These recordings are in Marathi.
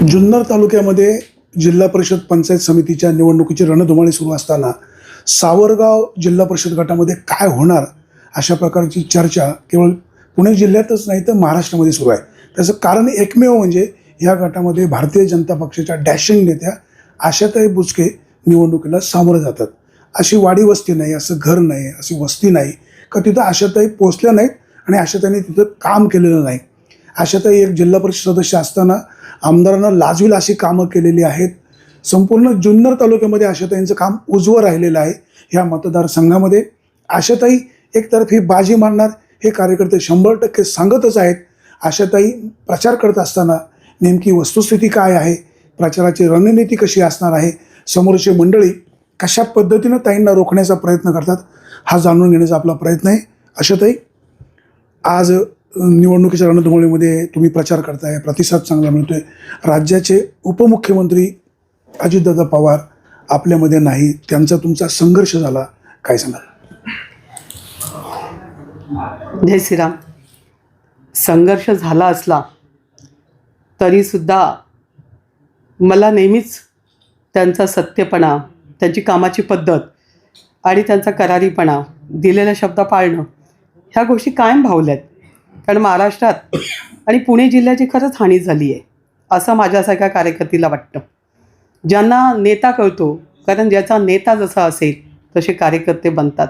जुन्नर तालुक्यामध्ये जिल्हा परिषद पंचायत समितीच्या निवडणुकीची रणधुमाळी सुरू असताना सावरगाव जिल्हा परिषद गटामध्ये काय होणार अशा प्रकारची चर्चा केवळ पुणे जिल्ह्यातच नाही तर महाराष्ट्रामध्ये सुरू आहे. त्याचं कारण एकमेव म्हणजे या गटामध्ये भारतीय जनता पक्षाच्या डॅशिंग नेत्या आशाताई बुचके निवडणुकीला सामोरं जातात. अशी वाडी वस्ती नाही, असं घर नाही, अशी वस्ती नाही का तिथं आशाताई पोचल्या नाहीत आणि आशाताईंनी तिथं काम केलेलं नाही. आशाताई एक जिल्हा परिषद सदस्य असताना आमदारांना लाजवील अशी कामं केलेली आहेत. संपूर्ण जुन्नर तालुक्यामध्ये आशाताईंचं काम उजवं राहिलेलं आहे. ह्या मतदारसंघामध्ये आशाताई एकतर्फी बाजी मारणार हे कार्यकर्ते 100% सांगतच आहेत. आशाताई प्रचार करत असताना नेमकी वस्तुस्थिती काय आहे, प्रचाराची रणनीती कशी असणार आहे, समोरची मंडळी कशा पद्धतीनं ताईंना रोखण्याचा प्रयत्न करतात हा जाणून घेण्याचा आपला प्रयत्न आहे. आशाताई, आज निवडणुकीच्या रणधुमाळीमध्ये तुम्ही प्रचार करताय, प्रतिसाद चांगला मिळतोय. राज्याचे उपमुख्यमंत्री अजितदादा पवार आपल्यामध्ये नाही, त्यांचा तुमचा संघर्ष झाला, काय सांगाल? जय श्रीराम. संघर्ष झाला असला तरीसुद्धा मला नेहमीच त्यांचा सत्यपणा, त्यांची कामाची पद्धत आणि त्यांचा करारीपणा, दिलेला शब्द पाळणं ह्या गोष्टी कायम भावल्यात. कारण महाराष्ट्रात आणि पुणे जिल्ह्याची खरंच हानी झाली आहे असं माझ्यासारख्या कार्यकर्त्याला वाटतं. ज्यांना नेता कळतो, कारण ज्याचा नेता जसा असेल तसे कार्यकर्ते बनतात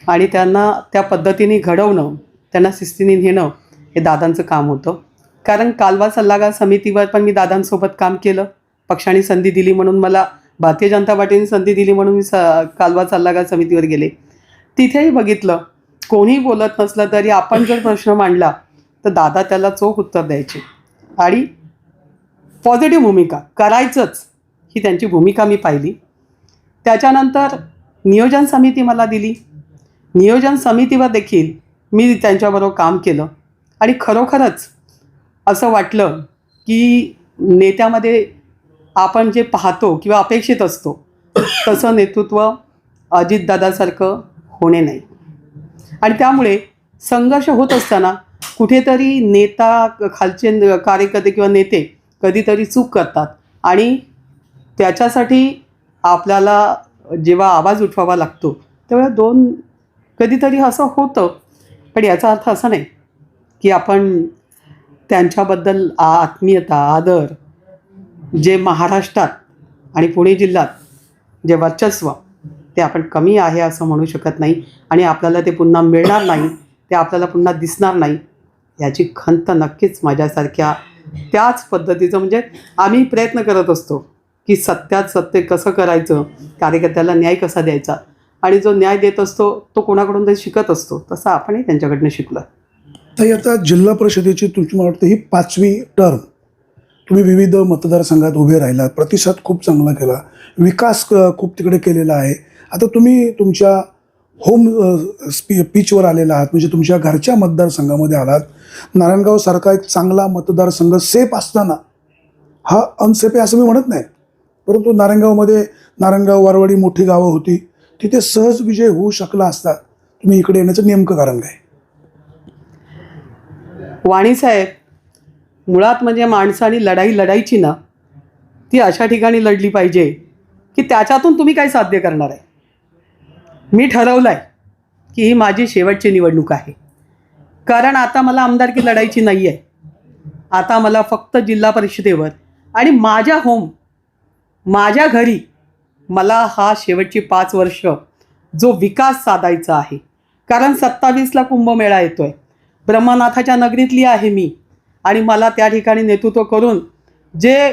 आणि त्यांना त्या पद्धतीने घडवणं, त्यांना शिस्तीने नेणं हे दादांचं काम होतं. कारण कालवा सल्लागार समितीवर पण मी दादांसोबत काम केलं. पक्षाने संधी दिली म्हणून मला, भारतीय जनता पार्टीने संधी दिली म्हणून मी कालवा सल्लागार समितीवर गेले. तिथेही बघितलं, कोणी बोलत नसलं तरी आपण जर प्रश्न मांडला तर दादा त्याला चोख उत्तर द्यायचे आणि पॉझिटिव्ह भूमिका करायचंच ही त्यांची भूमिका मी पाहिली. त्याच्यानंतर नियोजन समिती मला दिली. नियोजन समितीवर देखील मी त्यांच्याबरोबर काम केलं आणि खरोखरच असं वाटलं की नेत्यामध्ये आपण जे पाहतो किंवा अपेक्षित असतो तसं नेतृत्व अजितदादासारखं होणे नाही. आणि त्यामुळे संघर्ष होत असताना कुठेतरी नेता, खालचे कार्यकर्ते किंवा नेते कधीतरी चूक करतात आणि त्याच्यासाठी आपल्याला जेव्हा आवाज उठवावा लागतो तेव्हा कधीतरी असं होतं. पण याचा अर्थ असा नाही की आपण त्यांच्याबद्दल आत्मीयता, आदर जे महाराष्ट्रात आणि पुणे जिल्ह्यात जे वर्चस्व ते आपण कमी आहे असं म्हणू शकत नाही आणि आपल्याला ते पुन्हा मिळणार नाही, ते आपल्याला पुन्हा दिसणार नाही याची खंत नक्कीच माझ्यासारख्या त्याच पद्धतीचं, म्हणजे आम्ही प्रयत्न करत असतो की सत्यात सत्य कसं करायचं, कार्यकर्त्याला न्याय कसा द्यायचा आणि जो न्याय देत असतो तो कोणाकडून तरी शिकत असतो, तसं आपणही त्यांच्याकडनं शिकलो. ताई, आता जिल्हा परिषदेची तुमची मला वाटतं ही 5वी टर्म. तुम्ही विविध मतदारसंघात उभे राहिलात, प्रतिसाद खूप चांगला केला, विकास खूप तिकडे केलेला आहे. आता तुम्ही तुमच्या होम पिचवर आलेला आहात, म्हणजे तुमच्या घरच्या मतदारसंघामध्ये आलात. नारायणगावसारखा एक चांगला मतदारसंघ सेफ असताना हा अनसेफ आहे असं मी म्हणत नाही, परंतु नारायणगाव, वारवाडी मोठी गावं होती, तिथे सहज विजय होऊ शकला असता. तुम्ही इकडे येण्याचं नेमकं कारण काय? वाणीसाहेब, मुळात म्हणजे माणसाने लढाई लढायची ना, ती अशा ठिकाणी लढली पाहिजे की त्याच्यातून तुम्ही काय साध्य करणार आहे. मी ठरवलं आहे की ही माझी शेवटची निवडणूक आहे. कारण आता मला आमदारकी लढायची नाही आहे. आता मला फक्त जिल्हा परिषदेवर आणि माझ्या घरी मला हा शेवटची 5 वर्ष जो विकास साधायचा आहे. कारण 27ला कुंभमेळा येतो आहे. ब्रह्मनाथाच्या नगरीतली आहे मी आणि मला त्या ठिकाणी नेतृत्व करून जे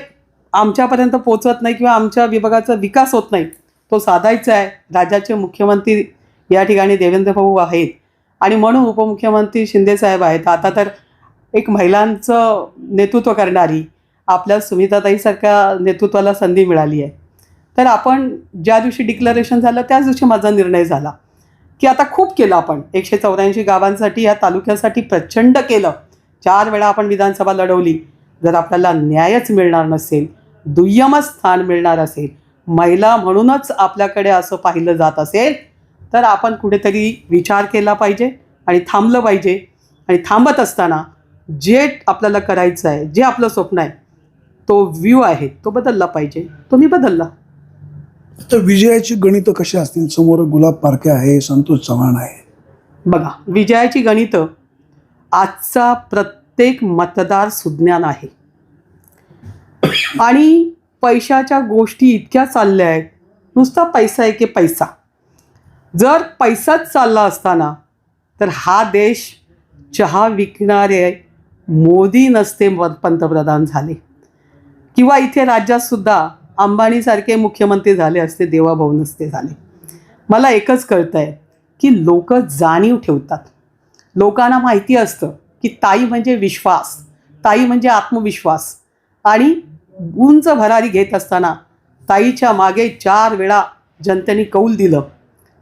आमच्यापर्यंत पोचत नाही किंवा आमच्या विभागाचा विकास होत नाही तो साधायचा आहे. राज्याचे मुख्यमंत्री या ठिकाणी देवेंद्र भाऊ आहेत आणि म्हणून उपमुख्यमंत्री शिंदेसाहेब आहेत. आता तर एक महिलांचं नेतृत्व करणारी आपल्या सुमित्राताईसारख्या नेतृत्वाला संधी मिळाली आहे. तर आपण ज्या दिवशी डिक्लरेशन झालं त्याच दिवशी माझा निर्णय झाला की आता खूप केलं आपण. 184 गावांसाठी, या तालुक्यासाठी प्रचंड केलं. 4 वेळा आपण विधानसभा लढवली. जर आपल्याला न्यायच मिळणार नसेल, दुय्यमच स्थान मिळणार असेल, महिला म्हणूनच आपल्याकडे असं पाहिलं जात असेल तर आपण कुठेतरी विचार केला पाहिजे आणि थांबलं पाहिजे. आणि थांबत असताना जे आपल्याला करायचं आहे, जे आपलं स्वप्न आहे तो व्ह्यू आहे तो बदलला पाहिजे. तो मी बदलला. तर विजयाची गणितं कशी असतील? समोर गुलाब पारखे आहे, संतोष चव्हाण आहे. बघा, विजयाची गणितं आजचा प्रत्येक मतदार सुज्ञान आहे. आणि पैशाच्या गोष्टी इतक्या चालल्या आहेत. नुसता पैसा आहे की पैसा. जर पैसाच चालला असताना तर हा देश चहा विकणारे मोदी नसते पंतप्रधान झाले, किंवा इथे राज्यातसुद्धा अंबानीसारखे मुख्यमंत्री झाले असते, देवाभाऊ नसते झाले. मला एकच कळतं आहे की लोक जाणीव ठेवतात. लोकांना माहिती असतं की ताई म्हणजे विश्वास, ताई म्हणजे आत्मविश्वास. आणि उंच भरारी घेत असताना ताईच्या मागे 4 वेळा जनतेने कौल दिलं.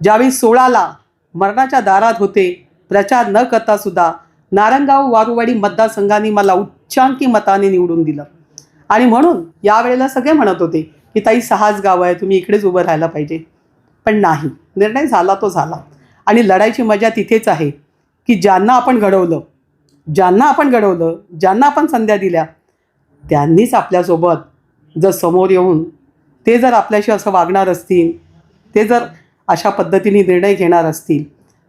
ज्यावेळी 16ला मरणाच्या दारात होते, प्रचार न करतासुद्धा नारायणगाव वारुवाडी मतदारसंघाने मला उच्चांकी मताने निवडून दिलं. आणि म्हणून यावेळेला सगळे म्हणत होते की ताई 6च गाव आहे, तुम्ही इकडेच उभं राहायला पाहिजे. पण नाही, निर्णय झाला तो झाला. आणि लढायची मजा तिथेच आहे की ज्यांना आपण घडवलं, ज्यांना आपण संध्या दिल्या, त्यांनीच आपल्यासोबत जर समोर येऊन ते जर आपल्याशी असं वागणार असतील, ते जर अशा पद्धतीने निर्णय घेणार असतील,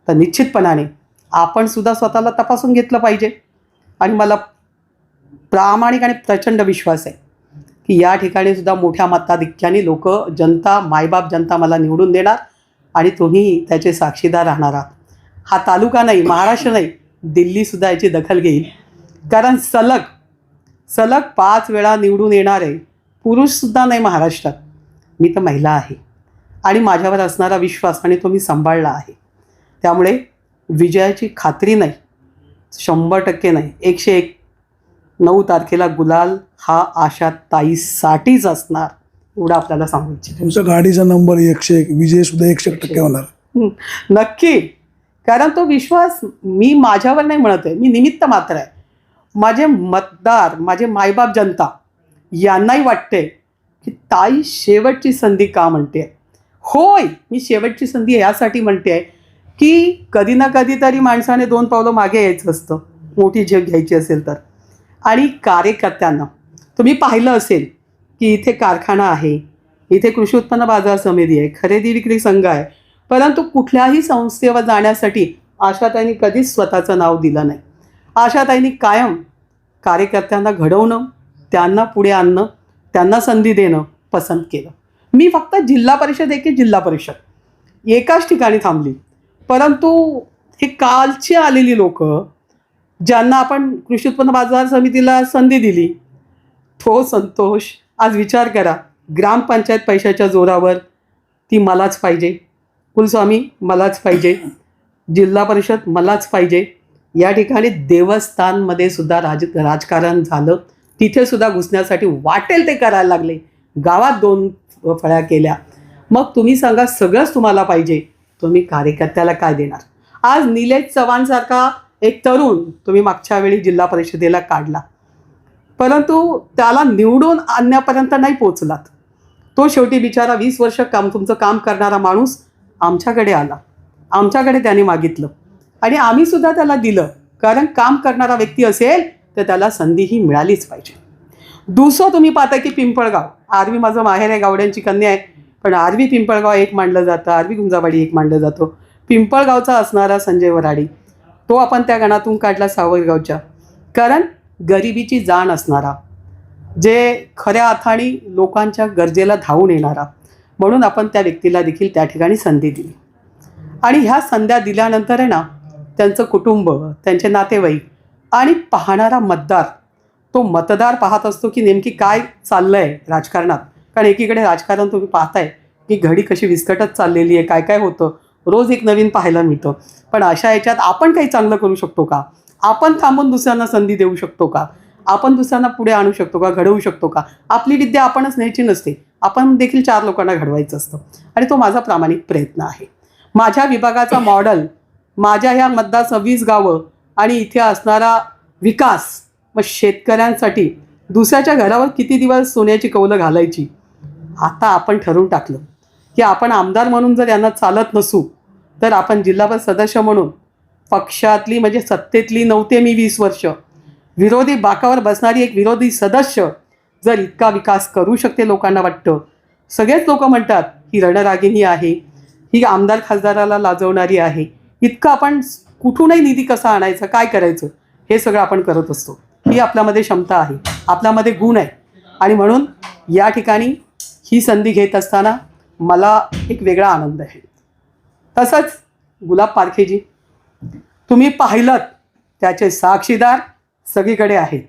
तर निश्चितपणाने आपण सुद्धा स्वतःला तपासून घेतलं पाहिजे. आणि मला प्रामाणिक आणि प्रचंड विश्वास आहे की या ठिकाणी सुद्धा मोठ्या मताधिक्याने लोक, जनता, मायबाप जनता मला निवडून देणार आणि तुम्ही त्याचे साक्षीदार राहणार आहात. हा तालुका नाही, महाराष्ट्र नाही, दिल्लीसुद्धा याची दखल घेईल. कारण सलग 5 वेळा निवडून येणारे पुरुषसुद्धा नाही महाराष्ट्रात. मी तर महिला आहे आणि माझ्यावर असणारा विश्वास आणि तो मी सांभाळला आहे. त्यामुळे विजयाची खात्री नाही, 100% नाही, 101. 9 तारखेला गुलाल हा आशा ताईसाठीच असणार, एवढं आपल्याला सांगू इच्छिते. तुमचा गाडीचा नंबर 101, विजय सुद्धा 100% होणार. नक्की. कारण तो विश्वास मी माझ्यावर नाही म्हणत आहे, मी निमित्त मात्र आहे. माझे मतदार, माझे मायबाप जनता यांनाही वाटते की ताई शेवटची संधी का म्हणते. होय, मी शेवटची संधी यासाठी म्हणते आहे की कधी ना कधी तरी माणसाने 2 पावलं मागे यायचं असतं, मोठी झेप घ्यायची असेल तर. आणि कार्यकर्त्यांना तुम्ही पाहिलं असेल की इथे कारखाना आहे, इथे कृषी उत्पन्न बाजार समिती आहे, खरेदी विक्री संघ आहे, परंतु कुठल्याही संस्थेवर जाण्यासाठी आशाताईंनी कधीच स्वतःचं नाव दिलं नाही. आशाताईंनी कायम कार्यकर्त्यांना घडवणं, त्यांना पुढे आणणं, त्यांना संधी देणं पसंत केलं. मी फक्त जिल्हा परिषद एकाच ठिकाणी थांबली. परंतु हे कालची आलेली लोक, ज्यांना आपण कृषी उत्पन्न बाजार समितीला संधी दिली, तो संतोष आज विचार करा, ग्रामपंचायत पैशाच्या जोरावर ती मलाच पाहिजे, कुलस्वामी मलाच पाहिजे, जिल्हा परिषद मलाच पाहिजे. या ठिकाणी देवस्थानमध्ये सुद्धा राजकारण झालं. तिथे सुद्धा घुसण्यासाठी वाटेल ते करायला लागले. गावात 2 फळ्या केल्या. मग तुम्ही सांगा, सगळंच तुम्हाला पाहिजे, तुम्ही कार्यकर्त्याला काय देणार? आज निलेश चव्हाणसारखा एक तरुण तुम्ही मागच्या वेळी जिल्हा परिषदेला काढला, परंतु त्याला निवडून आणण्यापर्यंत नाही पोचलात. तो शेवटी बिचारा 20 वर्ष तुमचं काम करणारा माणूस आमच्याकडे आला, आमच्याकडे त्याने मागितलं आणि आम्ही सुद्धा त्याला दिलं. कारण काम करणारा व्यक्ती असेल तर त्याला संधीही मिळालीच पाहिजे. दुसरं तुम्ही पाहता की पिंपळगाव, आरवी माझं माहेर आहे, गावड्यांची कन्या आहे, पण आरवी पिंपळगाव एक मांडलं जातं, आरवी गुंजावाडी एक मांडलं जातं. पिंपळगावचा असणारा संजय वराडी, तो आपण त्या गणातून काढला सावरगावच्या. कारण गरिबीची जाण असणारा, जे खऱ्या अर्थाने लोकांच्या गरजेला धावून येणारा, म्हणून आपण त्या व्यक्तीला देखील त्या ठिकाणी संधी दिली. आणि ह्या संध्या दिल्यानंतर आहे ना, त्यांचं कुटुंब, त्यांचे नातेवाईक आणि पाहणारा मतदार, तो मतदार पाहत असतो की नेमकी काय चाललं आहे राजकारणात. कारण एकीकडे राजकारण तुम्ही पाहताय की घडी कशी विस्कटत चाललेली आहे, काय काय होतं, रोज एक नवीन पाहायला मिळतं. पण अशा याच्यात आपण काही चांगलं करू शकतो का? आपण थांबून दुसऱ्यांना संधी देऊ शकतो का? आपण दुसऱ्यांना पुढे आणू शकतो का? घडवू शकतो का? आपली विद्या आपणच न्यायची नसते, आपण देखील 4 लोकांना घडवायचं असतं. आणि तो माझा प्रामाणिक प्रयत्न आहे. माझ्या विभागाचा मॉडेल, माझ्या ह्या मतदार 20 गावं आणि इथे असणारा विकास, मग शेतकऱ्यांसाठी दुसऱ्याच्या घरावर किती दिवस सोन्याची कौलं घालायची. आता आपण ठरवून टाकलं की आपण आमदार म्हणून जर यांना चालत नसू, तर आपण जिल्हा परिषद सदस्य म्हणून पक्षातली, म्हणजे सत्तेतली नव्हते मी 20 वर्ष, विरोधी बाकावर बसणारी एक विरोधी सदस्य जर इतका विकास करू शकते, लोकांना वाटतं, सगळेच लोक म्हणतात ही रणरागिणी आहे, ही आमदार खासदाराला लाजवणारी आहे, इतकं आपण कुठूनही निधी कसा आणायचा, काय करायचं, हे सगळं आपण करत असतो. ही आपल्यामध्ये क्षमता आहे, आपल्यामध्ये गुण आहे. आणि म्हणून या ठिकाणी ही संधी घेत असताना मला एक वेगळा आनंद आहे. तसंच गुलाब पारखेजी, तुम्ही पाहिलं त्याचे साक्षीदार सगळीकडे आहेत.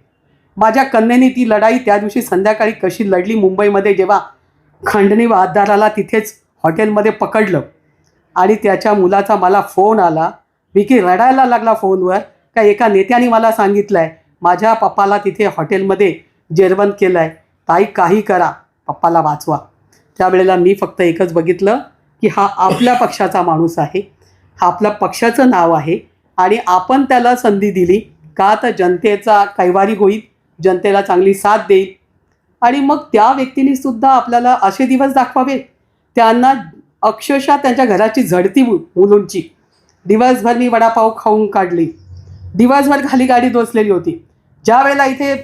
माझ्या कन्येने ती लढाई त्या दिवशी संध्याकाळी कशी लढली मुंबईमध्ये, जेव्हा खंडणी वाहतदाराला तिथेच हॉटेलमध्ये पकडलं आणि त्याच्या मुलाचा मला फोन आला. विकी रडायला लागला फोनवर, का एका नेत्याने मला सांगितलं आहे माझ्या पप्पाला तिथे हॉटेलमध्ये जेवण केलं आहे, ताई काही करा, पप्पाला वाचवा. त्यावेळेला मी फक्त एकच बघितलं की हा आपल्या पक्षाचा माणूस आहे, हा आपल्या पक्षाचं नाव आहे आणि आपण त्याला संधी दिली का तर जनतेचा कैवारी होईल, जनतेला चांगली साथ देईल. आणि मग त्या व्यक्तीने सुद्धा आपल्याला असे दिवस दाखवावे, त्यांना अक्षरशः त्यांच्या घराची झडती मुलूंची. दिवसभर मी वडापाव खाऊन काढली, दिवसभर खाली गाडी दोसलेली होती. ज्या वेळेला इथे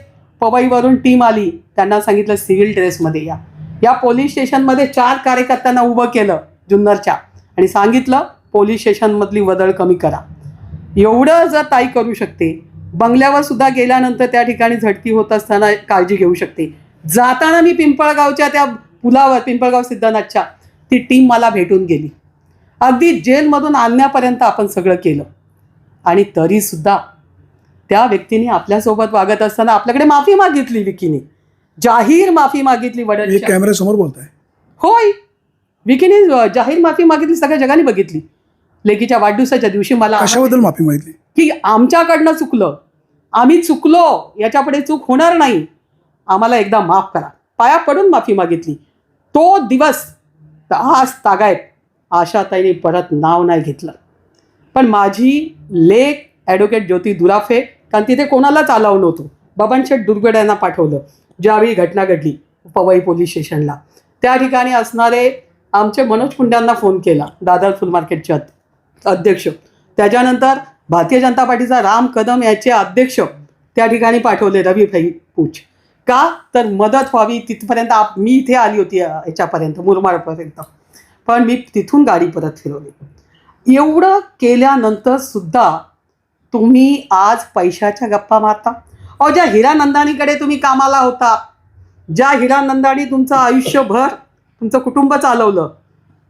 पवईवरून टीम आली, त्यांना सांगितलं सिव्हिल ड्रेसमध्ये या. या पोलीस स्टेशनमध्ये 4 कार्यकर्त्यांना उभं केलं जुन्नरच्या आणि सांगितलं पोलीस स्टेशनमधली वदळ कमी करा. एवढं जर ताई करू शकते, बंगल्यावर सुद्धा गेल्यानंतर त्या ठिकाणी झडती होत असताना काळजी घेऊ शकते. जाताना मी पिंपळगावच्या त्या पुलावर, पिंपळगाव सिद्धनाथच्या, ती टीम मला भेटून गेली. अगदी जेलमधून आणण्यापर्यंत आपण सगळं केलं. आणि तरीसुद्धा त्या व्यक्तीने आपल्यासोबत वागत असताना आपल्याकडे माफी मागितली. विकीने जाहीर माफी मागितली. वडील कॅमेऱ्यासमोर बोलताय? होय, विकीने जाहीर माफी मागितली, सगळ्या जगाने बघितली. लेकीच्या वाढदिवसाच्या दिवशी मला कशाबद्दल माफी मागितली? की आमच्याकडनं चुकलं, आम्ही चुकलो, याच्यापुढे चूक होणार नाही, आम्हाला एकदा माफ करा, पाया पडून माफी मागितली. तो दिवस आज तागायत आशाताईने परत नाव नाही घेतलं. पण माझी लेक ॲडव्होकेट ज्योती दुराफे, कारण तिथे कोणालाच अलाव नव्हतं, बबनशेठ दुर्गड यांना पाठवलं ज्यावेळी घटना घडली पवई पोलीस स्टेशनला. त्या ठिकाणी असणारे आमचे मनोज पुंड्यांना फोन केला, दादर फुल मार्केटचे अध्यक्ष. त्याच्यानंतर भारतीय जनता पार्टीचा राम कदम याचे अध्यक्ष त्या ठिकाणी पाठवले, रवीभाई पूछ, का तर मदत व्हावी तिथपर्यंत. मी इथे आली होती याच्यापर्यंत, मुरमाडपर्यंत, पण मी तिथून गाडी परत फिरवली. एवढं केल्यानंतर सुद्धा तुम्ही आज पैशाच्या गप्पा मारता. अहो, ज्या हिरानंदानीकडे तुम्ही कामाला होता, ज्या हिरानंदानी तुमचं आयुष्यभर तुमचं कुटुंब चालवलं,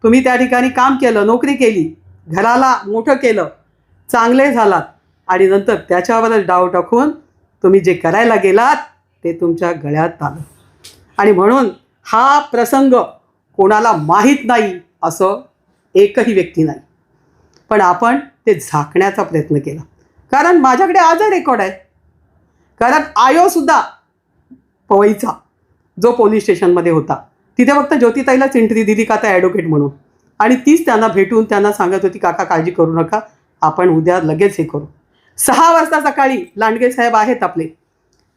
तुम्ही त्या ठिकाणी काम केलं, नोकरी केली, घराला मोठं केलं, चांगले झालात, आणि नंतर त्याच्यावरच डाव टाकून तुम्ही जे करायला गेलात ते तुमच्या गळ्यात आलं. आणि म्हणून हा प्रसंग कोणाला माहीत नाही असं एकही व्यक्ती नाही, पण आपण ते झाकण्याचा प्रयत्न केला. कारण माझ्याकडे आजही रेकॉर्ड आहे. कारण आयोसुद्धा पवईचा जो पोलीस स्टेशनमध्ये होता, तिथे फक्त ज्योतिताईलाच एंट्री दिली का त्या ॲडव्होकेट म्हणून, आणि तीच त्यांना भेटून त्यांना सांगत होती, काका काळजी करू नका, आपण उद्या लगेच हे करू. 6 वाजता सकाळी लांडगे साहेब आहेत आपले,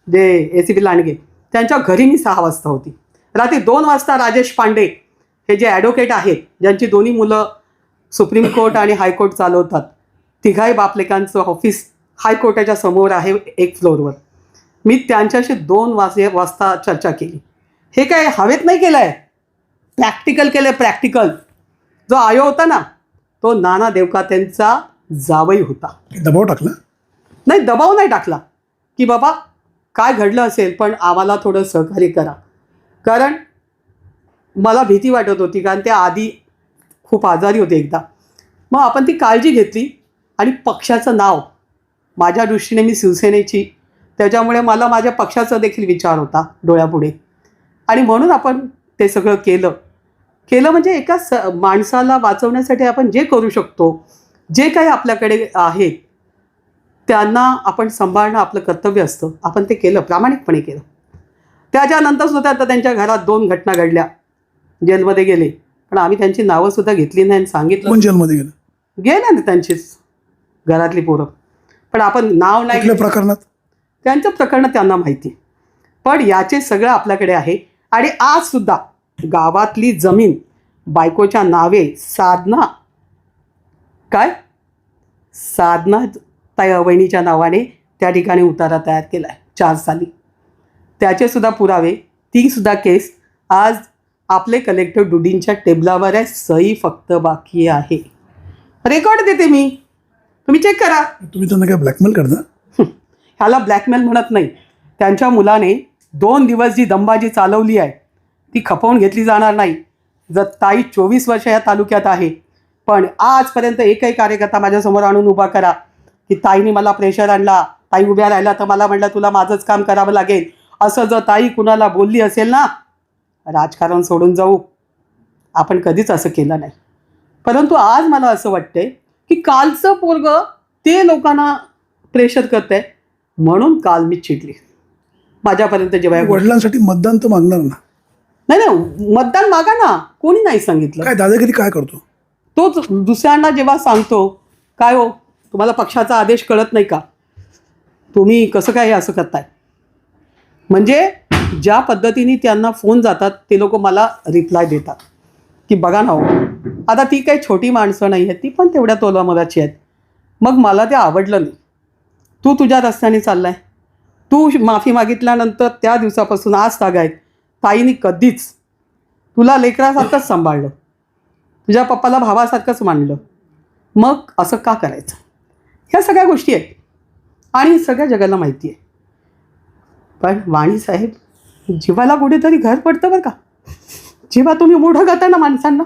जे ACP लांडगे, त्यांच्या घरी मी 6 वाजता होती. रात्री 2 वाजता राजेश पांडे हे जे ॲडव्होकेट आहेत, ज्यांची दोन्ही मुलं सुप्रीम कोर्ट आणि हायकोर्ट चालवतात, तिघाही बापलेकांचं ऑफिस हायकोर्टाच्या समोर आहे 1 फ्लोअरवर, मी त्यांच्याशी 2 वाजता चर्चा केली. हे काय हवेत नाही केलं आहे, प्रॅक्टिकल केलं आहे. प्रॅक्टिकल. जो आयो होता ना, तो नाना देवकातेंचा जावई होता. दबाव टाकला? नाही, दबाव नाही टाकला की बाबा काय घडलं असेल पण आम्हाला थोडं सहकार्य करा. कारण मला भीती वाटत होती, कारण त्या आधी खूप आजारी होते एकदा. मग आपण ती काळजी घेतली. आणि पक्षाचं नाव, माझ्या दृष्टीने मी शिवसेनेची, त्याच्यामुळे मला माझ्या पक्षाचा देखील विचार होता डोळ्यापुढे, आणि म्हणून आपण ते सगळं केलं. म्हणजे एका माणसाला वाचवण्यासाठी आपण जे करू शकतो, जे काही आपल्याकडे आहे त्यांना आपण सांभाळणं आपलं कर्तव्य असतं, आपण ते केलं, प्रामाणिकपणे केलं. त्याच्यानंतर सुद्धा आता त्यांच्या घरात 2 घटना घडल्या, जेलमध्ये गेले, पण आम्ही त्यांची नावंसुद्धा घेतली नाही आणि सांगितलं. कोण जेलमध्ये गेलं? गेले ना त्यांचीच घरातली पोरं, पण आपण नाव नाही कुठल्या प्रकरणात? त्यांचं प्रकरण त्यांना माहिती. पण याचे सगळं आपल्याकडे आहे. आणि आजसुद्धा गावातली जमीन बायकोच्या नावे साधना ताई वहिनीच्या नावाने त्या ठिकाणी उतारा तयार केला आहे 4 साली. त्याचे सुद्धा पुरावे ती सुद्धा केस आज आपले कलेक्टर डुडींच्या टेबलावर आहे. सही फक्त बाकी आहे. रेकॉर्ड देते मी, तुम्ही चेक करा. तुम्ही त्यांना काय ब्लॅकमेल करता? ह्याला ब्लॅकमेल म्हणत नाही. त्यांच्या मुलाने 2 दिवस जी दंबाजी चालवली आहे ती खपवून घेतली जाणार नाही. जर ताई 24 वर्ष या तालुक्यात आहे, पण आजपर्यंत एकही कार्यकर्ता माझ्यासमोर आणून उभा करा की ताईने मला प्रेशर आणला, ताई उभ्या राहिला तर मला म्हटलं तुला माझंच काम करावं लागेल, असं जर ताई कुणाला बोलली असेल ना, राजकारण सोडून जाऊ. आपण कधीच असं केलं नाही. परंतु आज मला असं वाटतंय की कालचं पोरगं ते लोकांना प्रेशर करतंय म्हणून काल मी चिडली. माझ्यापर्यंत जेव्हा वडिलांसाठी मतदान तर मागणार ना? नाही, मतदान मागा ना, कोणी नाही सांगितलं. काय दादागिरी काय करतो? तोच दुसऱ्यांना जेव्हा सांगतो, काय हो तुम्हाला पक्षाचा आदेश कळत नाही का, तुम्ही कसं काय हे असं करताय. म्हणजे ज्या पद्धतीने त्यांना फोन जातात ते लोक मला रिप्लाय देतात की बघा ना हो, आता ती काही छोटी माणसं नाही आहेत, ती पण तेवढ्या तोलामोलाची आहेत. मग मला ते आवडलं नाही. तू तुझ्या रस्त्याने चाललाय, तू माफी मागितल्यानंतर त्या दिवसापासून आज तागायत ताईने कधीच तुला लेकरासारखंच सांभाळलं, तुझ्या पप्पाला भावासारखंच मानलं. मग असं का करायचं? ह्या सगळ्या गोष्टी आहेत आणि सगळ्या जगाला माहिती आहे. पण वाणीसाहेब, जीवाला कुठेतरी घर पडतं बरं का, जेव्हा तुम्ही मोठं करता ना माणसांना,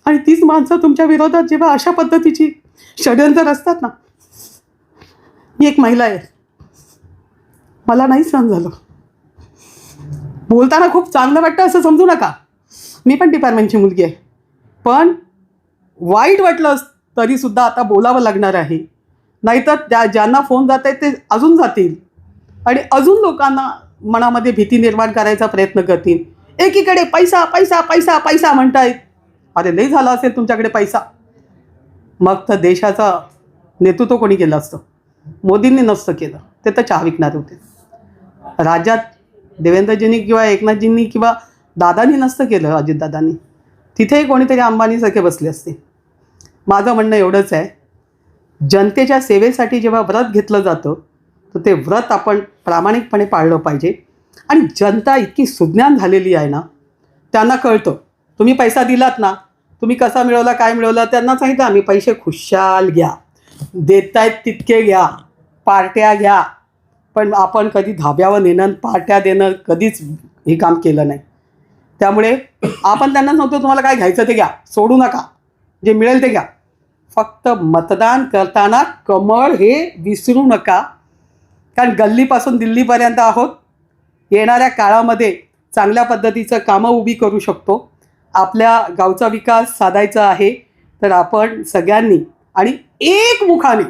आणि तीच माणसं तुमच्या विरोधात जेव्हा अशा पद्धतीची षड्यंत्र असतात ना. मी एक महिला आहे, मला नाही सहन झालं. बोलताना खूप चांगलं वाटतं असं समजू नका, मी पण डिपार्टमेंटची मुलगी आहे, पण वाईट वाटलं तरीसुद्धा आता बोलावं लागणार आहे. नाहीतर ज्यांना फोन जात आहेत ते अजून जातील आणि अजून लोकांना मनामध्ये भीती निर्माण करायचा प्रयत्न करतील. एकीकडे पैसा पैसा पैसा पैसा म्हणतायत. अरे लई झाला असेल तुमच्याकडे पैसा, मग तर देशाचं नेतृत्व कोणी केलं असतं? मोदींनी नसतं केलं, ते तर चहा विकणार होते. राज्यात देवेंद्रजींनी किंवा एकनाथजींनी किंवा दादांनी नसतं केलं, अजितदादांनी, तिथेही कोणीतरी अंबानीसारखे बसले असते. माझं म्हणणं एवढंच आहे, जनतेच्या सेवेसाठी जेव्हा व्रत घेतलं जातं तर ते व्रत आपण प्रामाणिकपणे पाळलं पाहिजे. आणि जनता इतकी सुज्ञान झालेली आहे ना, त्यांना कळतं. तुम्ही पैसा दिलात ना, तुम्ही कसा मिळवला, काय मिळवला, त्यांना सांगितलं आम्ही पैसे खुशाल घ्या, देतायत तितके घ्या, पार्ट्या घ्या. पण आपण कधी धाब्यावर नेणं, पार्ट्या देणं कधीच हे काम केलं नाही. त्यामुळे आपण त्यांना सांगतो तुम्हाला काय घ्यायचं ते घ्या, सोडू नका, जे मिळेल ते घ्या. फक्त मतदान करताना कमळ हे विसरू नका, कारण गल्लीपासून दिल्लीपर्यंत आहोत. येणाऱ्या काळामध्ये चांगल्या पद्धतीचं कामं उभी करू शकतो. आपल्या गावचा विकास साधायचा आहे तर आपण सगळ्यांनी आणि एकमुखाने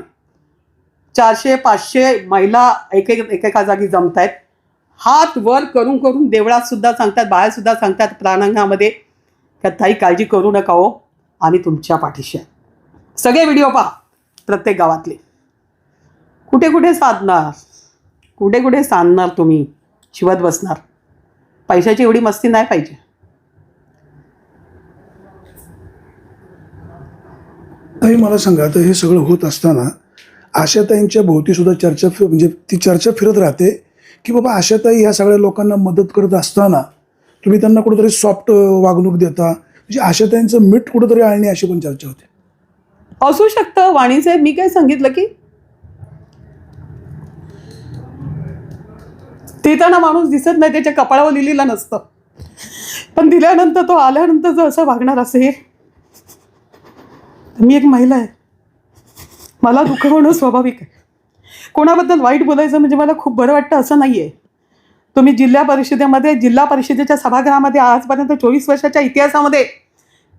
400-500 महिला एकेका जागी जमत आहेत, हात वर करून करून देवळात सुद्धा सांगतात, बाहेरसुद्धा सांगतात, प्रांगणामध्ये, का ताई काळजी करू नका हो, आम्ही तुमच्या पाठीशी आहे. सगळे व्हिडिओ पहा प्रत्येक गावातले. कुठे कुठे साधणार, कुठे कुठे सांधणार, तुम्ही शिवत बसणार. पैशाची एवढी मस्ती नाही पाहिजे. ताई मला सांगा, आता हे सगळं होत असताना आशाताईंच्या भोवती सुद्धा चर्चा म्हणजे ती चर्चा फिरत राहते की बाबा आशाताई ह्या सगळ्या लोकांना मदत करत असताना तुम्ही त्यांना कुठेतरी सॉफ्ट वागणूक देता, म्हणजे आशाताईंचं मीठ कुठेतरी आणणे अशी पण चर्चा होते. असू शकतं वाणीसाहेब. मी काय सांगितलं की देताना माणूस दिसत नाही, त्याच्या कपाळावर लिहिलेलं नसतं, पण दिल्यानंतर तो आल्यानंतर जर असं वागणार असेल तर मी एक महिला आहे, मला दुःख होणं स्वाभाविक आहे. कोणाबद्दल वाईट बोलायचं म्हणजे मला खूप बरं वाटतं असं नाही आहे. तुम्ही जिल्हा परिषदेच्या सभागृहामध्ये आजपर्यंत 24 वर्षाच्या इतिहासामध्ये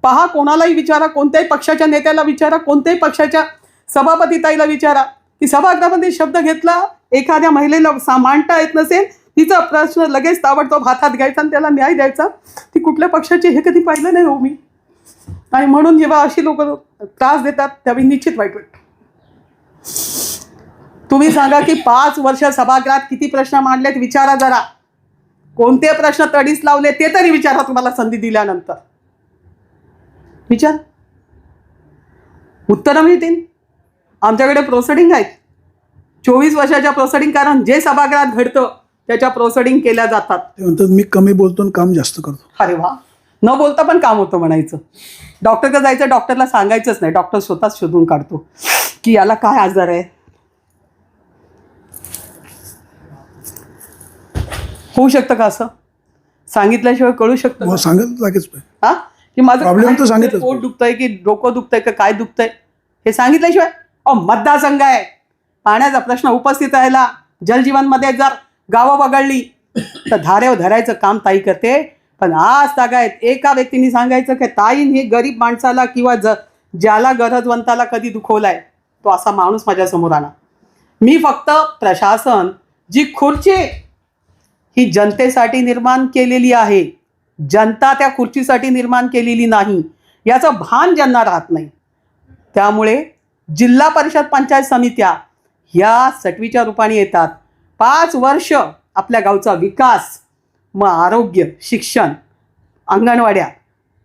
पहा, कोणालाही विचारा, कोणत्याही पक्षाच्या नेत्याला विचारा, कोणत्याही पक्षाच्या सभापतीताईला विचारा, की सभागृहामध्ये शब्द घेतला, एखाद्या महिलेला मांडता येत नसेल, तिचा प्रश्न लगेच ताबडतोब हातात घ्यायचा आणि त्याला न्याय द्यायचा. ती कुठल्या पक्षाची हे कधी पाहिलं नाही हो मी. आणि म्हणून जेव्हा अशी लोक त्रास देतात त्यावेळी निश्चित वाईट वाटतं. तुम्ही सांगा की 5 वर्ष सभागृहात किती प्रश्न मांडलेत, विचारा जरा. कोणते प्रश्न तडीस लावले ते तरी विचारा, तुम्हाला संधी दिल्यानंतर विचार, उत्तरं मिळतील. आमच्याकडे प्रोसिडिंग आहेत 24 वर्षाच्या प्रोसिडिंग, कारण जे सभागृहात घडतं त्याच्या प्रोसिडिंग केल्या जातात. ते म्हणतात मी कमी बोलतो आणि काम जास्त करतो. अरे वा, न बोलता पण काम होतं म्हणायचं. डॉक्टरकडे जायचं, डॉक्टरला सांगायचंच नाही, डॉक्टर स्वतःच शोधून काढतो की याला काय आजार आहे. होऊ शकतं का असं? सांगितल्याशिवाय कळू शकतं हो, का? सांगायला लागेच पाहिजे. हा, की माझं Problem तर काय सांगितलंच पोट पाहिजे. दुखतंय की डोकं दुखतंय का काय दुखतंय हे सांगितल्याशिवाय. मतदारसंघ आहे, पाण्याचा प्रश्न उपस्थित राहिला, जलजीवनमध्ये जर गावं वगळली तर धारेव धरायचं काम ताई करते. पण आज तागायत एका व्यक्तीने सांगायचं की ताईने गरीब माणसाला किंवा ज्याला गरजवंताला कधी दुखवलाय तो असा माणूस माझ्यासमोर आला. मी फक्त प्रशासन, जी खुर्ची ही जनतेसाठी निर्माण केलेली आहे, जनता त्या खुर्चीसाठी निर्माण केलेली नाही, याचं भान ज्यांना राहत नाही. त्यामुळे जिल्हा परिषद पंचायत समित्या ह्या सटवीच्या रूपाने येतात. 5 वर्ष आपल्या गावचा विकास, मग आरोग्य, शिक्षण, अंगणवाड्या,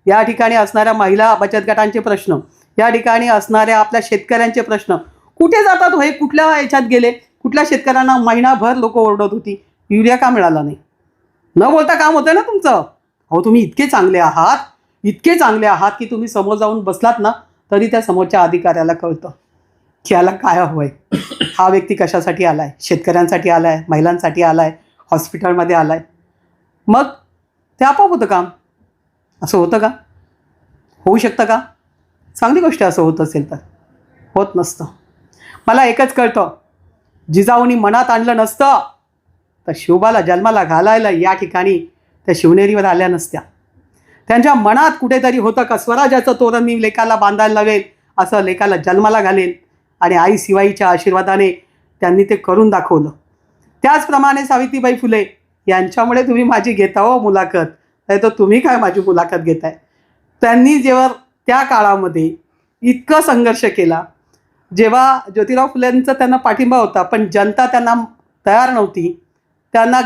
या ठिकाणी असणाऱ्या महिला बचत गटांचे प्रश्न, या ठिकाणी असणाऱ्या आपल्या शेतकऱ्यांचे प्रश्न कुठे जातात? हे कुठल्या ह्याच्यात गेले? कुठल्या शेतकऱ्यांना महिनाभर लोक ओरडत होती युरिया का मिळाला नाही? न बोलता काम होतं ना तुमचं. अहो, तुम्ही इतके चांगले आहात, इतके चांगले आहात की तुम्ही समोर जाऊन बसलात ना तरी त्या समोरच्या अधिकाऱ्याला कळतं की याला काय हवंय. हा व्यक्ती कशासाठी आलाय? शेतकऱ्यांसाठी आलाय, महिलांसाठी आलाय, हॉस्पिटलमध्ये आलाय. मग ते आपोआप होतं काम. असं होतं का? होऊ शकतं का? चांगली गोष्ट असं होत असेल तर. होत नसतं. मला एकच कळतं, जिजाऊनी मनात आणलं नसतं तर शिवबाला जन्माला घालायला या ठिकाणी त्या शिवनेरीवर आल्या नसत्या. त्यांच्या मनात कुठेतरी होतं का स्वराज्याचं तोरण मी लेकाला बांधायला लावेल, असं लेकाला जन्माला घालेल, आणि आई शिवाईच्या आशीर्वादाने त्यांनी ते करून दाखवलं. त्याचप्रमाणे सावित्रीबाई फुले यांच्यामुळे तुम्ही माझी घेता हो मुलाखत, नाही तर तुम्ही काय माझी मुलाखत घेताय. त्यांनी जेव्हा त्या काळामध्ये इतकं संघर्ष केला, जेव्हा ज्योतिराव फुलेंचा त्यांना पाठिंबा होता पण जनता त्यांना तयार नव्हती, त्यांना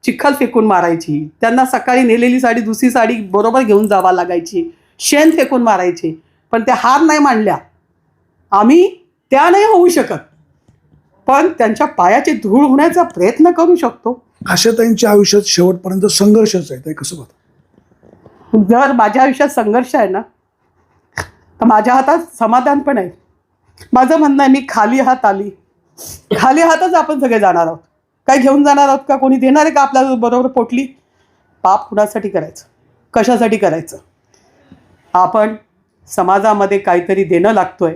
चिखल फेकून मारायची, त्यांना सकाळी नेलेली साडी दुसरी साडी बरोबर घेऊन जावा लागायची, शेण फेकून मारायची, पण त्या हार नाही मांडल्या. आम्ही त्या नाही होऊ शकत पण त्यांच्या पायाची धूळ होण्याचा प्रयत्न करू शकतो. आशाताईंच्या आयुष्यात शेवटपर्यंत संघर्षच आहे. ते कसं बघा? जर माझ्या आयुष्यात संघर्ष आहे ना तर माझ्या हातात समाधान पण आहे. माझं म्हणणं आहे, मी खाली हात आली, खाली हातच आपण सगळे जाणार आहोत. काय घेऊन जाणार आहोत का? कोणी देणार आहे का आपल्या बरोबर पोटली? पाप कुणासाठी करायचं, कशासाठी करायचं? आपण समाजामध्ये काहीतरी देणं लागतोय.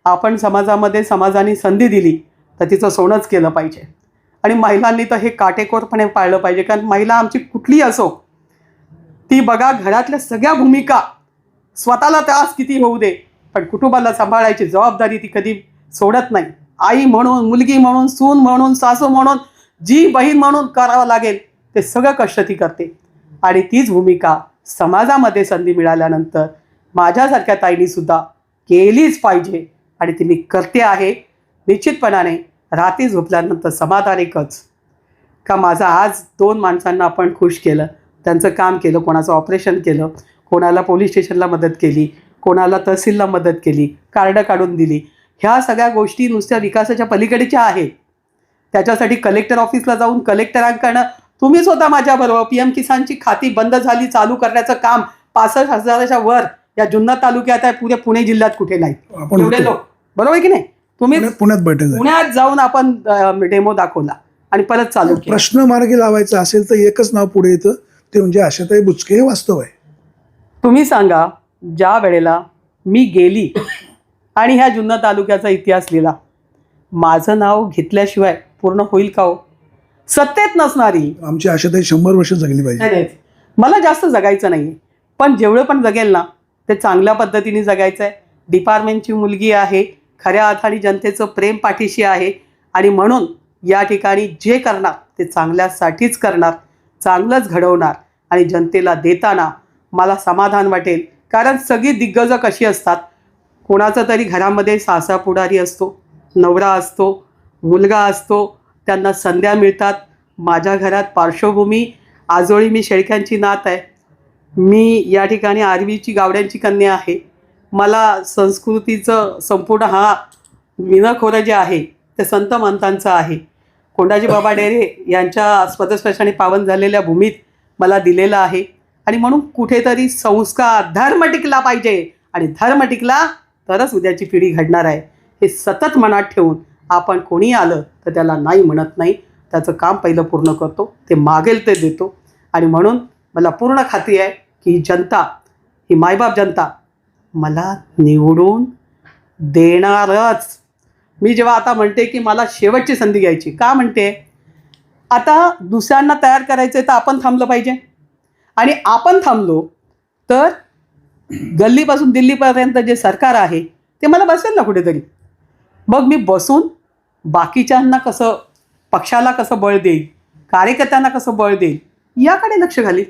आपण समाजाने संधी दिली तर तिचं सोनंच केलं पाहिजे. आणि महिलांनी तर हे काटेकोरपणे पाळलं पाहिजे. कारण महिला आमची कुठलीही असो, ती बघा घरातल्या सगळ्या भूमिका, स्वतःला त्रास किती होऊ दे पण कुटुंबाला सांभाळायची जबाबदारी ती कधी सोडत नाही. आई म्हणून, मुलगी म्हणून, सून म्हणून, सासू म्हणून, जी बहीण म्हणून करावं लागेल ते सगळं कष्ट ती करते. आणि तीच भूमिका समाजामध्ये संधी मिळाल्यानंतर माझ्यासारख्या ताईंनी सुद्धा केलीच पाहिजे. आणि ती मी करते आहे. निश्चितपणाने रात्री झोपल्यानंतर समाधान एकच का माझं आज 2 माणसांना आपण खुश केलं, त्यांचं काम केलं, कोणाचं ऑपरेशन केलं, कोणाला पोलीस स्टेशनला मदत केली, कोणाला तहसीलला मदत केली, कार्ड काढून दिली. ह्या सगळ्या गोष्टी नुसत्या विकासाच्या पलीकडेच्या आहेत. त्याच्यासाठी कलेक्टर ऑफिसला जाऊन कलेक्टरांकडनं तुम्हीच होता माझ्याबरोबर. PM किसानची खाती बंद झाली, चालू करण्याचं काम 65,000च्या वर या जुन्नर तालुक्यात आहे, पुणे जिल्ह्यात कुठे नाही. आपण एवढे होतो. लोक, बरोबर की नाही? तुम्ही पुण्यात बैठक पुण्यात जाऊन आपण डेमो दाखवला आणि परत चालू केलं. प्रश्न मार्गी लावायचा असेल तर एकच नाव पुढे येतं, ते म्हणजे आशाताई बुचके. हे वास्तव आहे. तुम्ही सांगा, ज्या वेळेला मी गेली आणि ह्या जुन्नर तालुक्याचा इतिहास लिहिला, माझं नाव घेतल्याशिवाय पूर्ण होईल का हो? सत्तेत नसणारी आमची आशाताई 100 वर्ष जगली पाहिजे. नाही, मला जास्त जगायचं नाही आहे, पण जेवढं पण जगेल ना ते चांगल्या पद्धतीने जगायचं आहे. डिपार्टमेंटची मुलगी आहे, खऱ्या अर्थाने जनतेचं प्रेम पाठीशी आहे. आणि म्हणून या ठिकाणी जे करणार ते चांगल्यासाठीच करणार, चांगलंच घडवणार. आणि जनतेला देताना मला समाधान वाटेल. कारण सगळी दिग्गजं कशी असतात, कोणाचं तरी घरामध्ये सासा पुढारी असतो, नवरा असतो, मुलगा असतो, त्यांना संध्या मिळतात. माझ्या घरात पार्श्वभूमी आजोळी, मी शेळक्यांची नात आहे, मी या ठिकाणी आरवीची गावड्यांची कन्या आहे. मला संस्कृतीचं संपूर्ण हा विनखोरं जे आहे ते संत महंतांचं आहे. कोंडाजी बाबा डेरे यांच्या स्वतःस्पर्शाने पावन झालेल्या भूमीत मला दिलेलं आहे. आणि म्हणून कुठेतरी संस्कार धर्म टिकला पाहिजे, आणि धर्म टिकला तरच उद्याची पिढी घडणार आहे. हे सतत मनात ठेवून आपण कोणी आलं तर त्याला नाही म्हणत नाही, त्याचं काम पहिलं पूर्ण करतो, ते मागेल ते देतो. आणि म्हणून मला पूर्ण खात्री आहे की जनता, ही मायबाप जनता मला निवडून देणारच. मी जेव्हा आता म्हणते की मला शेवटची संधी घ्यायची, का म्हणते, आता दुसऱ्यांना तयार करायचं आहे तर आपण थांबलं पाहिजे. आणि आपण थांबलो तर गल्लीपासून दिल्लीपर्यंत जे सरकार आहे ते मला बसेल ना कुठेतरी. मग मी बसून बाकीच्यांना कसं, पक्षाला कसं बळ देईल, कार्यकर्त्यांना कसं बळ देईल याकडे लक्ष घालील.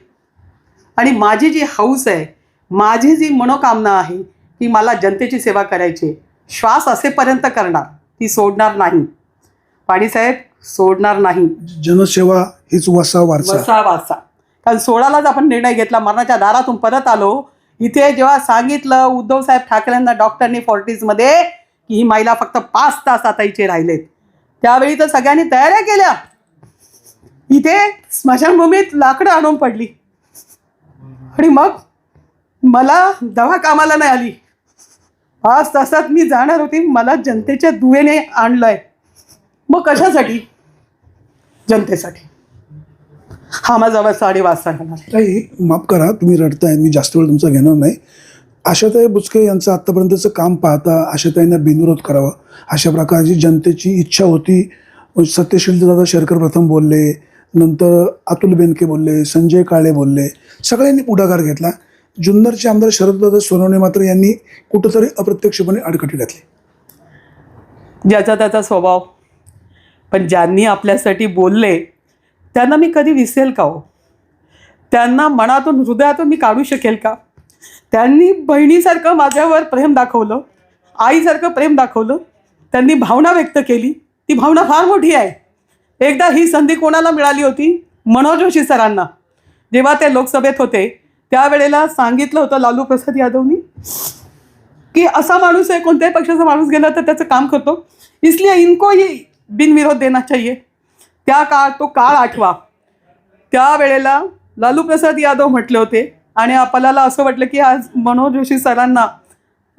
आणि माझी जी हौस आहे, माझी जी मनोकामना आहे की मला जनतेची सेवा करायची, श्वास असेपर्यंत करणार, ती सोडणार नाही. पाणीसाहेब, सोडणार नाही. जनसेवा हीच वसा वारसा. वाचा. कारण 16लाच आपण निर्णय घेतला, मरणाच्या दारातून परत आलो. इथे जेव्हा सांगितलं उद्धवसाहेब ठाकरेंना डॉक्टरनी फोर्टिसमध्ये की ही महिला फक्त 5 तास आता इथे राहिलेत, त्यावेळी तर सगळ्यांनी तयाऱ्या केल्या. इथे स्मशानभूमीत लाकडं आणून पडली. आणि मग मला दवा कामाला नाही आली. 5 तासात मी जाणार होती, मला जनतेच्या दुवेने आणलंय. मग कशासाठी? जनतेसाठी. हा माझा साडे वाजता राहणार. ताई, माफ करा, तुम्ही रडताय, मी जास्त वेळ तुमचा घेणार नाही. आशाताई बुचके यांचं आत्तापर्यंतचं काम पाहता आशाताईंना बिनविरोध करावा अशा प्रकारची जनतेची इच्छा होती. सत्यशीलदादा शेरकर प्रथम बोलले, नंतर अतुल बेनके बोलले, संजय काळे बोलले, सगळ्यांनी पुढाकार घेतला. जुन्नरचे आमदार शरददादा सोनवणे मात्र यांनी कुठंतरी अप्रत्यक्षपणे अडकटी घातली. ज्याचा त्याचा स्वभाव. पण ज्यांनी आपल्यासाठी बोलले त्यांना मी कधी विसरेल का हो? त्यांना मनातून, हृदयातून मी काढू शकेल का? त्यांनी बहिणीसारखं माझ्यावर प्रेम दाखवलं, आईसारखं प्रेम दाखवलं, त्यांनी भावना व्यक्त केली. ती भावना फार मोठी आहे. एकदा ही संधी कोणाला मिळाली होती? मनोज जोशी सरांना. जेव्हा ते लोकसभेत होते त्यावेळेला सांगितलं होतं लालू प्रसाद यादवनी की असा माणूस आहे, कोणत्याही पक्षाचा माणूस गेला तर त्याचं काम करतो, इसलिए इनको ही बिनविरोध देना चाहिए. तो काळ आठवा. त्यावेळेला लालू प्रसाद यादव म्हटले होते आणि आपल्याला असं वाटलं की आज मनोज जोशी सरांना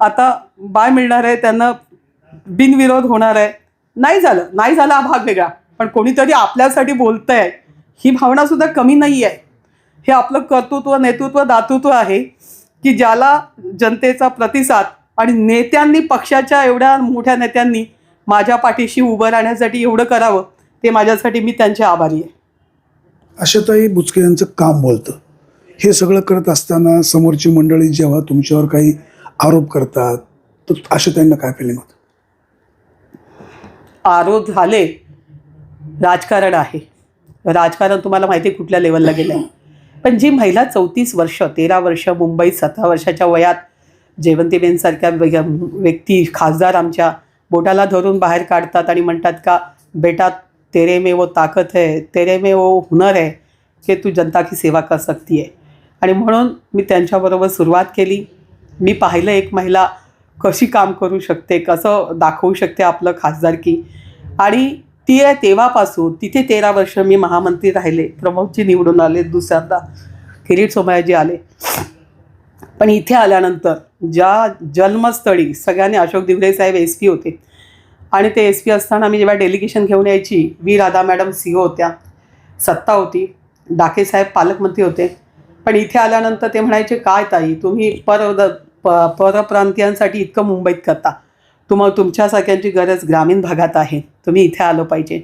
आता बाय मिळणार आहे, त्यांना बिनविरोध होणार आहे. नाही झालं हा भाग वेगळा. पण कोणीतरी आपल्यासाठी बोलतंय ही भावनासुद्धा कमी नाही आहे. हे आपलं कर्तृत्व, नेतृत्व, दातृत्व आहे की ज्याला जनतेचा प्रतिसाद, आणि नेत्यांनी, पक्षाच्या एवढ्या मोठ्या नेत्यांनी माझ्या पाठीशी उभं राहण्यासाठी एवढं करावं, ते माझ्यासाठी मी त्यांचे आभारी आहे. आशाताई बुचके यांचं काम बोलतं. हे सगळं करत असताना समोरची मंडळी जेव्हा तुमच्यावर काही आरोप करतात तर आशाताईंना काय फिलिंग होतं? आरोप झाले, राजकारण आहे. राजकारण तुम्हाला माहिती आहे कुठल्या लेवलला गेलं आहे. पण जी महिला 34 वर्ष, 13 वर्ष मुंबईत 17 वर्षाच्या वयात जयवंतीबेनसारख्या व्यक्ती, खासदार आमच्या बोटाला धरून बाहेर काढतात आणि म्हणतात का बेटा तेरे में वो ताकत है, तेरे में वो हुनर है की तू जनता की सेवा कर सकती है. आणि म्हणून मी त्यांच्याबरोबर सुरुवात केली. मी पाहिलं एक महिला कशी काम करू शकते, कसं दाखवू शकते आपलं खासदारकी. आणि ती आहे तेव्हापासून. तिथे 13 वर्ष मी महामंत्री राहिले. प्रमोदजी निवडून आले, दुसऱ्यांदा किरीट सोमयाजी आले. पण इथे आल्यानंतर ज्या जन्मस्थळी सगळ्यांनी, अशोक दिवरे साहेब SP होते आणि ते SP असताना मी जेव्हा डेलिगेशन घेऊन यायची, व्ही राधा मॅडम CO होत्या, सत्ता होती, डाके साहेब पालकमंत्री होते. पण इथे आल्यानंतर ते म्हणायचे काय ताई तुम्ही परप्रांतीयांसाठी इतकं मुंबईत करता, तुमच्यासारख्यांची गरज ग्रामीण भागात आहे, तुम्ही इथे आलं पाहिजे.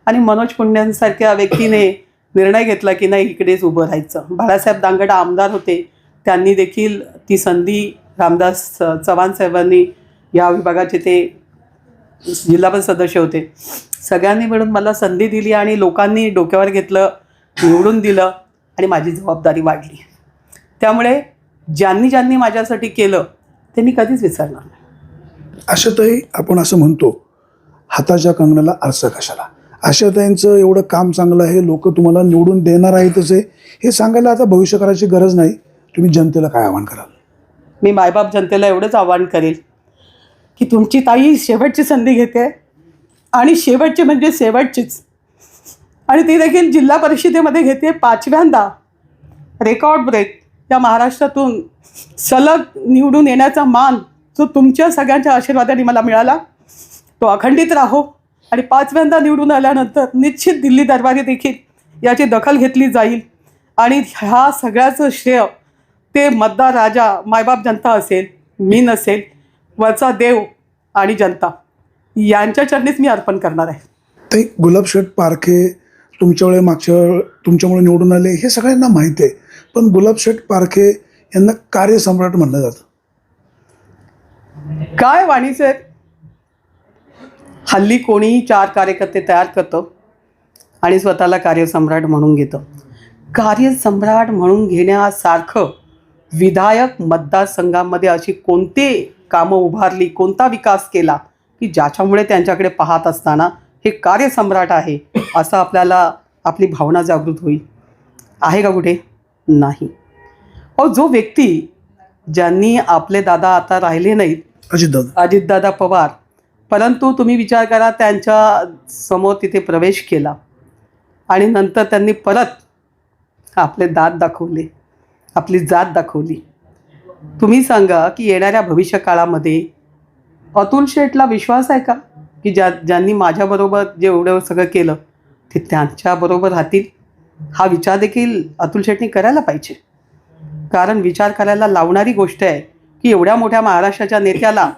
आणि मनोज पुंड्यांसारख्या व्यक्तीने निर्णय घेतला की नाही इकडेच उभं राहायचं. बाळासाहेब दांगडा आमदार होते, त्यांनी देखील ती संधी, रामदास चव्हाण साहेबांनी, या विभागाचे ते जिल्हा परिषद सदस्य होते, सगळ्यांनी मिळून मला संधी दिली आणि लोकांनी डोक्यावर घेतलं, निवडून दिलं आणि माझी जबाबदारी वाढली. त्यामुळे ज्यांनी माझ्यासाठी केलं ते मी कधीच विसरणार नाही. आशाताई, आपण असं म्हणतो हाताच्या कंगणाला आरसा कशाला. आशाताईंचं एवढं काम चांगलं आहे, लोक तुम्हाला निवडून देणार आहेतच आहे, हे सांगायला आता भविष्य करायची गरज नाही. तुम्ही जनतेला काय आवाहन कराल? मी मायबाप जनतेला एवढंच आवाहन करेल की तुमची ताई शेवटची संधी घेते, आणि शेवटची म्हणजे शेवटचीच. आणि ती देखील जिल्हा परिषदेमध्ये घेते 5व्यांदा. Record break. या महाराष्ट्रातून सलग निवडून येण्याचा मान जो तुमच्या सगळ्यांच्या आशीर्वादाने मला मिळाला तो अखंडित राहो. आणि 5व्यांदा निवडून आल्यानंतर निश्चित दिल्ली दरबारी देखील याची दखल घेतली जाईल. आणि ह्या सगळ्याचं श्रेय ते मतदार राजा मायबाप जनता असेल, मी नसेल, वरचा देव आणि जनता यांच्या चरणीच मी अर्पण करणार आहे. ते गुलाबशेठ पारखे तुमच्यामुळे निवडून आले हे सगळ्यांना माहिती आहे, पण गुलाबशेठ पारखे यांना कार्यसम्राट म्हणलं जातं. काय वाणीचे हल्ली कोणीही 4 कार्यकर्ते तयार करतं आणि स्वतःला कार्यसम्राट म्हणून घेतं. कार्यसम्राट म्हणून घेण्यासारखं विधायक मतदारसंघामध्ये अशी कोणती कामं उभारली, कोणता विकास केला की ज्याच्यामुळे त्यांच्याकडे पाहत असताना हे कार्यसम्राट आहे असं आपल्याला आपली भावना जागृत होईल? आहे का कुठे? नाही. जो व्यक्ती ज्यांनी आपले दादा आता राहिले नाहीत, अजितदादा पवार, परंतु तुम्ही विचार करा त्यांच्या समोर तिथे प्रवेश केला आणि नंतर त्यांनी परत आपले दात दाखवले, आपली जात दाखवली. तुम्ही सांगा की येणाऱ्या भविष्यकाळामध्ये अतुल शेठला विश्वास आहे का की ज्यांनी माझ्याबरोबर जे एवढं सगळं केलं ते त्यांच्याबरोबर राहतील? हा विचार देखील अतुल शेठनी करायला पाहिजे. कारण विचार करायला लावणारी गोष्ट आहे की एवढ्या मोठ्या महाराष्ट्राच्या नेत्याला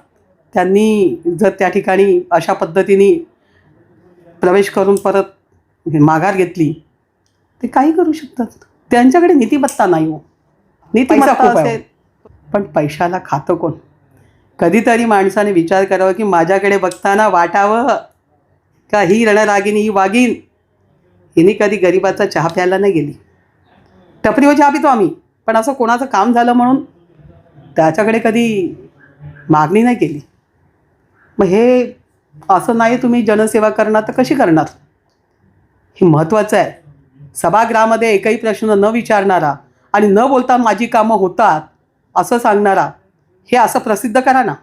त्यांनी जर त्या ठिकाणी अशा पद्धतीने प्रवेश करून परत माघार घेतली ते काही करू शकतात. त्यांच्याकडे नीतिमत्ता नाही हो. नीतिमत्ता असेल पण पैशाला खातं कोण? कधीतरी माणसाने विचार करावा की माझ्याकडे बघताना वाटावं का ही रणरागिनी, ही वागीन हिने कधी गरिबाचा चहा प्यायला नाही गेली. टपरीवर चहा पितो आम्ही, पण असं कोणाचं काम झालं म्हणून त्याच्याकडे कधी मागणी नाही केली. मग हे असं नाही तुम्ही जनसेवा करणार तर कशी करणार? हे महत्त्वाचं आहे. सभागृहामध्ये एकही प्रश्न न विचारणारा आणि न बोलता माझी कामं होतात असं सांगणारा हे असं प्रसिद्ध करा ना.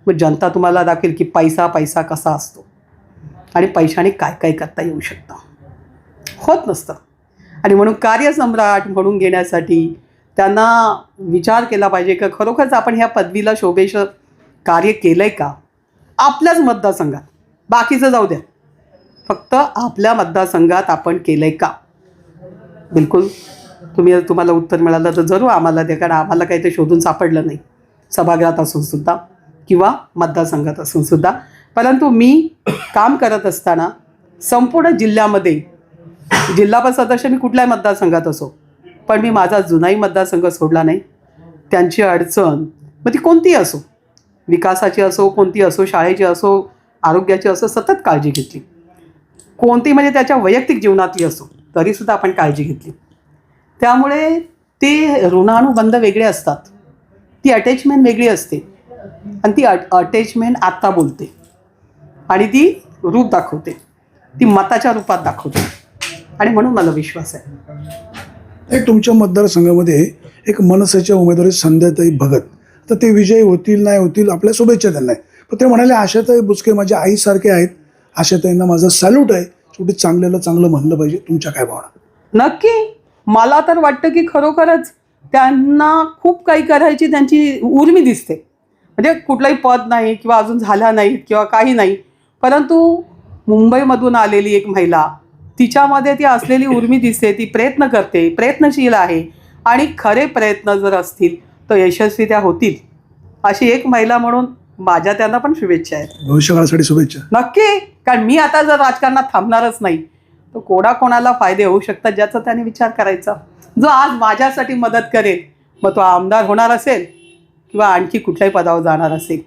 मग जनता तुम्हाला दाखवेल की पैसा पैसा कसा असतो आणि पैशाने काय काय करता येऊ शकतं. होत नसतं. आणि म्हणून कार्यसम्राट म्हणून घेण्यासाठी त्यांना विचार केला पाहिजे की खरोखरच आपण ह्या पदवीला शोभेश कार्य केलं आहे का आपल्याच मतदारसंघात. बाकीचं जाऊ द्या, फक्त आपल्या मतदारसंघात आपण केलं आहे का? बिलकुल. तुम्हाला उत्तर मिळालं तर जरूर आम्हाला द्या, कारण आम्हाला काही ते शोधून सापडलं नाही सभागृहात असूनसुद्धा किंवा मतदारसंघात असूनसुद्धा. परंतु मी काम करत असताना संपूर्ण जिल्ह्यामध्ये जिल्हा सदस्य मी कुठल्याही मतदारसंघात असो, पण मी माझा जुनाही मतदारसंघ सोडला नाही. त्यांची अडचण मग ती कोणतीही असो, विकासाची असो, कोणती असो, शाळेची असो, आरोग्याची असो, सतत काळजी घेतली. कोणती म्हणजे त्याच्या वैयक्तिक जीवनातली असो तरीसुद्धा आपण काळजी घेतली. त्यामुळे ते ऋणानुबंध वेगळे असतात, ती अटॅचमेंट वेगळी असते आणि ती अटॅचमेंट आत्ता बोलते आणि ती रूप दाखवते, ती मताच्या रूपात दाखवते. आणि म्हणून मला विश्वास आहे. एक तुमच्या मतदारसंघामध्ये एक मनसेच्या उमेदवारी संध्याताई भगत, तर ते विजयी होतील नाही होतील आपल्या शुभेच्छा त्यांना आहे. पण ते म्हणाले आशाताई बुचके माझ्या आईसारखे आहेत, आशाताईंना माझं सॅल्यूट आहे. शेवटी चांगल्याला चांगलं म्हणलं पाहिजे. तुमच्या काय भावना? नक्की. मला तर वाटतं की खरोखरच त्यांना खूप काही करायची त्यांची उर्मी दिसते. म्हणजे कुठलंही पद नाही किंवा अजून झाला नाही किंवा काही नाही, परंतु मुंबईमधून आलेली एक महिला, तिच्यामध्ये ती असलेली उर्मी दिसते. ती प्रयत्न करते, प्रयत्नशील आहे आणि खरे प्रयत्न जर असतील तर यशस्वी त्या होतील. अशी एक महिला म्हणून माझ्या त्यांना पण शुभेच्छा आहेत. भविष्यकाळासाठी शुभेच्छा. नक्की. कारण मी आता जर राजकारणात थांबणारच नाही तर कोणाकोणाला फायदे होऊ शकतात ज्याचा त्याने विचार करायचा. जो आज माझ्यासाठी मदत करेल, मग तो आमदार होणार असेल किंवा आणखी कुठल्याही पदावर जाणार असेल,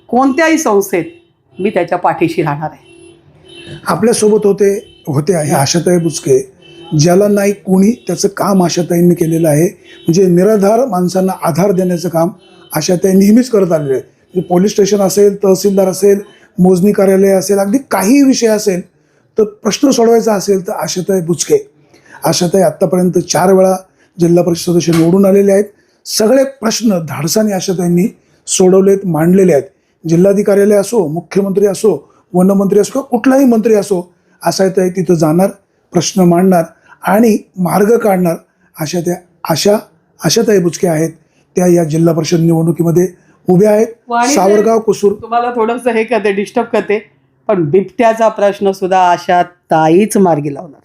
कोणत्याही संस्थेत मी त्याच्या पाठीशी राहणार आहे. आपल्यासोबत होते आहे आशाताई बुचके, ज्याला नाही कोणी त्याचं काम आशाताईंनी केलेलं आहे. म्हणजे निराधार माणसांना आधार देण्याचं काम आशाताई नेहमीच करत आलेले आहे. म्हणजे पोलीस स्टेशन असेल, तहसीलदार असेल, मोजणी कार्यालय असेल, अगदी काही विषय असेल तर प्रश्न सोडवायचा असेल तर आशाताई बुचके. आशाताई आत्तापर्यंत 4 वेळा जिल्हा परिषद सदस्य निवडून आलेले आहेत. सगळे प्रश्न धाडसाने आशाताईंनी सोडवलेत, मांडलेले आहेत. जिल्हाधिकारी असो, मुख्यमंत्री असो, वनमंत्री असो किंवा कुठलाही मंत्री असो, आशाताई तिथं जाणार, प्रश्न मांडणार आणि मार्ग काढणार आशाताई बुचके आहेत त्या या जिल्हा परिषद निवडणुकीमध्ये उभ्या आहेत. वाणी सावरगाव कुसूर तुम्हाला थोडंसं हे करते, डिस्टर्ब करते, पण बिबट्याचा प्रश्न सुद्धा आशा ताईच मार्गी लावणार.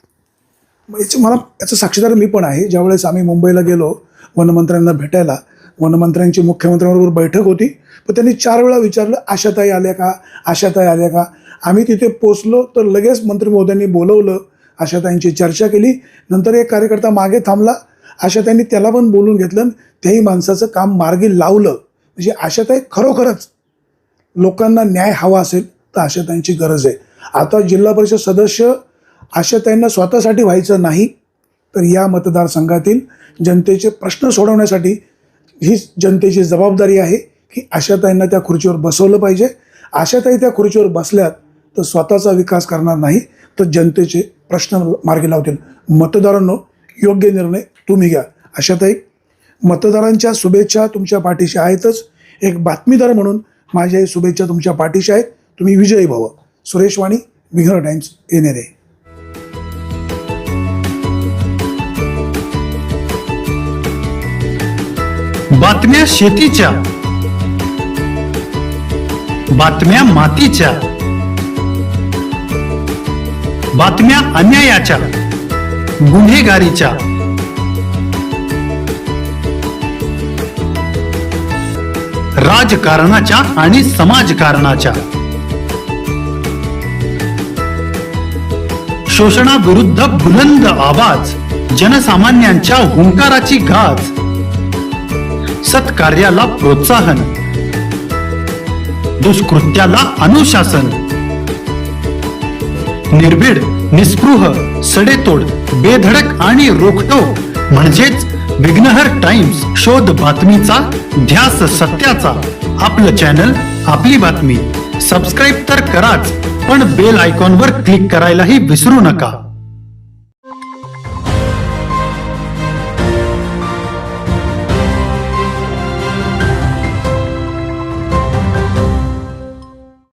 मला याचं साक्षीदार मी पण आहे. ज्यावेळेस आम्ही मुंबईला गेलो वनमंत्र्यांना भेटायला, वनमंत्र्यांची मुख्यमंत्र्यांबरोबर बैठक होती, पण त्यांनी 4 वेळा विचारलं आशाताई आल्या का, आशाताई आल्या का. आम्ही तिथे पोचलो तर लगेच मंत्री महोदयांनी बोलवलं, आशाताईंची चर्चा केली. नंतर एक कार्यकर्ता मागे थांबला, आशाताईंनी त्याला पण बोलून घेतलं, त्याही माणसाचं काम मार्गी लावलं. म्हणजे आशाताई खरोखरच लोकांना न्याय हवा असेल तर आशाताईंची गरज आहे. आता जिल्हा परिषद सदस्य आशाताईंना स्वतःसाठी व्हायचं नाही, तर या मतदारसंघातील जनतेचे प्रश्न सोडवण्यासाठी ही जनतेची जबाबदारी आहे की आशाताईंना त्या खुर्चीवर बसवलं पाहिजे. आशाताई त्या खुर्चीवर बसल्यात तर स्वतःचा विकास करणार नाही, तर जनतेचे प्रश्न मार्गी लावतील. मतदारांनो, योग्य निर्णय तुम्ही घ्या. आशाताई, मतदारांच्या शुभेच्छा तुमच्या पाठीशी आहेतच. एक बातमीदार म्हणून माझ्याही शुभेच्छा तुमच्या पाठीशी आहेत. तुम्ही विजयी व्हावं. सुरेश वाणी, विघ्नर टाइम्स, येणेरे. बातम्या शेतीच्या, बातम्या मातीच्या, बातम्या अन्यायाच्या, गुन्हेगारीच्या, राजकारणाच्या आणि समाजकारणाच्या, शोषणाविरुद्ध बुलंद आवाज, जनसामान्यांच्या हुंकाराची गाज, सत्कार्याला प्रोत्साहन, दुष्कृत्याला अनुशासन, निर्भीड, निस्पृह, सडेतोड, बेधडक आणि रोखटोक म्हणजेच विघ्नहर टाइम्स. शोध बातमीचा, ध्यास सत्याचा. आपलं चॅनल, आपली बातमी. सबस्क्राईब तर कराच, पण बेल आयकॉनवर क्लिक करायलाही विसरू नका.